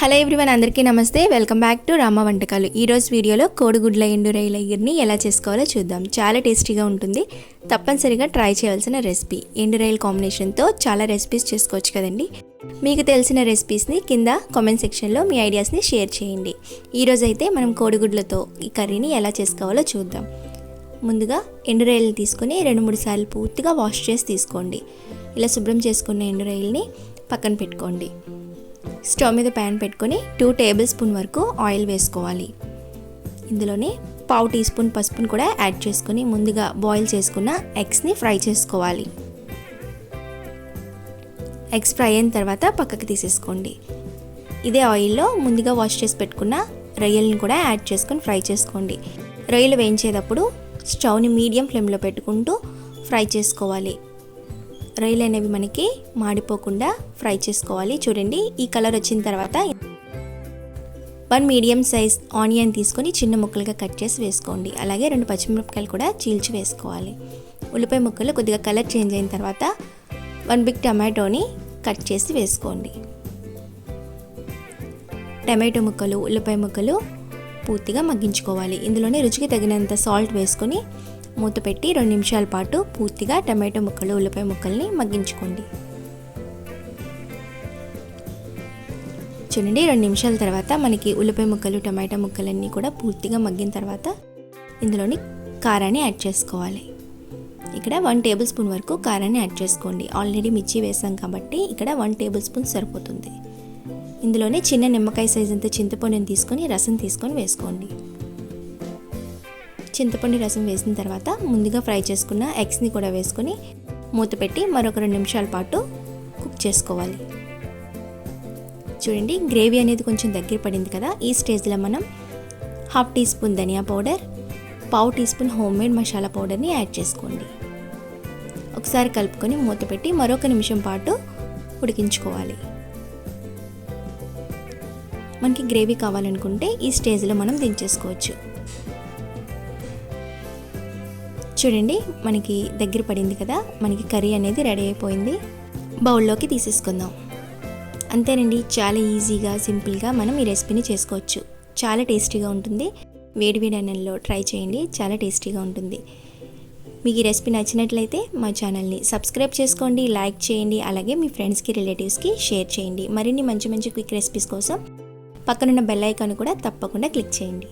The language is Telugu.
హలో ఎవ్రీవన్, అందరికీ నమస్తే. వెల్కమ్ బ్యాక్ టు రామ వంటకాలు. ఈరోజు వీడియోలో కోడిగుడ్ల ఎండు రొయ్యల ఎగురిని ఎలా చేసుకోవాలో చూద్దాం. చాలా టేస్టీగా ఉంటుంది. తప్పనిసరిగా ట్రై చేయాల్సిన రెసిపీ. ఎండు రొయ్యల కాంబినేషన్తో చాలా రెసిపీస్ చేసుకోవచ్చు కదండి. మీకు తెలిసిన రెసిపీస్ని కింద కామెంట్ సెక్షన్లో మీ ఐడియాస్ని షేర్ చేయండి. ఈరోజు అయితే మనం కోడిగుడ్లతో ఈ కర్రీని ఎలా చేసుకోవాలో చూద్దాం. ముందుగా ఎండు రొయ్యలు తీసుకుని 2-3 సార్లు పూర్తిగా వాష్ చేసి తీసుకోండి. ఇలా శుభ్రం చేసుకున్న ఎండు రొయ్యల్ని పక్కన పెట్టుకోండి. స్టవ్ మీద ప్యాన్ పెట్టుకొని 2 టేబుల్ స్పూన్ వరకు ఆయిల్ వేసుకోవాలి. ఇందులోనే 1/2 టీ స్పూన్ పసుపును కూడా యాడ్ చేసుకొని ముందుగా బాయిల్ చేసుకున్న ఎగ్స్ని ఫ్రై చేసుకోవాలి. ఎగ్స్ ఫ్రై అయిన తర్వాత పక్కకి తీసేసుకోండి. ఇదే ఆయిల్లో ముందుగా వాష్ చేసి పెట్టుకున్న రొయ్యలను కూడా యాడ్ చేసుకొని ఫ్రై చేసుకోండి. రొయ్యలు వేయించేటప్పుడు స్టవ్ని మీడియం ఫ్లేమ్లో పెట్టుకుంటూ ఫ్రై చేసుకోవాలి. రొయ్యలు అనేవి మనకి మాడిపోకుండా ఫ్రై చేసుకోవాలి. చూడండి, ఈ కలర్ వచ్చిన తర్వాత 1 మీడియం సైజ్ ఆనియన్ తీసుకొని చిన్న ముక్కలుగా కట్ చేసి వేసుకోండి. అలాగే 2 పచ్చిమిరపకాయలు కూడా చీల్చి వేసుకోవాలి. ఉల్లిపాయ ముక్కలు కొద్దిగా కలర్ చేంజ్ అయిన తర్వాత 1 బిగ్ టమాటోని కట్ చేసి వేసుకోండి. టమాటో ముక్కలు, ఉల్లిపాయ ముక్కలు పూర్తిగా మగ్గించుకోవాలి. ఇందులోనే రుచికి తగినంత సాల్ట్ వేసుకొని మూత పెట్టి 2 నిమిషాల పాటు పూర్తిగా టమాటో ముక్కలు, ఉల్లిపాయ ముక్కల్ని మగ్గించుకోండి. చూడండి, 2 నిమిషాల తర్వాత మనకి ఉల్లిపాయ ముక్కలు, టమాటో ముక్కలన్నీ కూడా పూర్తిగా మగ్గిన తర్వాత ఇందులోని కారాన్ని యాడ్ చేసుకోవాలి. ఇక్కడ 1 టేబుల్ స్పూన్ వరకు కారాన్ని యాడ్ చేసుకోండి. ఆల్రెడీ మిర్చి వేసాం కాబట్టి ఇక్కడ 1 టేబుల్ స్పూన్ సరిపోతుంది. ఇందులోనే చిన్న నిమ్మకాయ సైజ్ అంత చింతపండుని తీసుకొని రసం తీసుకొని వేసుకోండి. చింతపండు రసం వేసిన తర్వాత ముందుగా ఫ్రై చేసుకున్న ఎగ్స్ని కూడా వేసుకొని మూత పెట్టి మరొక 2 నిమిషాల పాటు కుక్ చేసుకోవాలి. చూడండి, గ్రేవీ అనేది కొంచెం దగ్గర పడింది కదా. ఈ స్టేజ్లో మనం 1/2 టీ స్పూన్ ధనియా powder, 1/2 teaspoon homemade మసాలా పౌడర్ని యాడ్ చేసుకోండి. ఒకసారి కలుపుకొని మూత పెట్టి మరొక నిమిషం పాటు ఉడికించుకోవాలి. మనకి గ్రేవీ కావాలనుకుంటే ఈ స్టేజ్లో మనం దించేసుకోవచ్చు. చూడండి, మనకి దగ్గర పడింది కదా. మనకి కర్రీ అనేది రెడీ అయిపోయింది. బౌల్లోకి తీసేసుకుందాం. అంతేనండి, చాలా ఈజీగా, సింపుల్గా మనం ఈ రెసిపీని చేసుకోవచ్చు. చాలా టేస్టీగా ఉంటుంది. వేడివేడి అన్నంలో ట్రై చేయండి, చాలా టేస్టీగా ఉంటుంది. మీకు ఈ రెసిపీ నచ్చినట్లయితే మా ఛానల్ని సబ్స్క్రైబ్ చేసుకోండి, లైక్ చేయండి, అలాగే మీ ఫ్రెండ్స్కి, రిలేటివ్స్కి షేర్ చేయండి. మరిన్ని మంచి మంచి క్విక్ రెసిపీస్ కోసం పక్కనున్న బెల్ ఐకాన్ కూడా తప్పకుండా క్లిక్ చేయండి.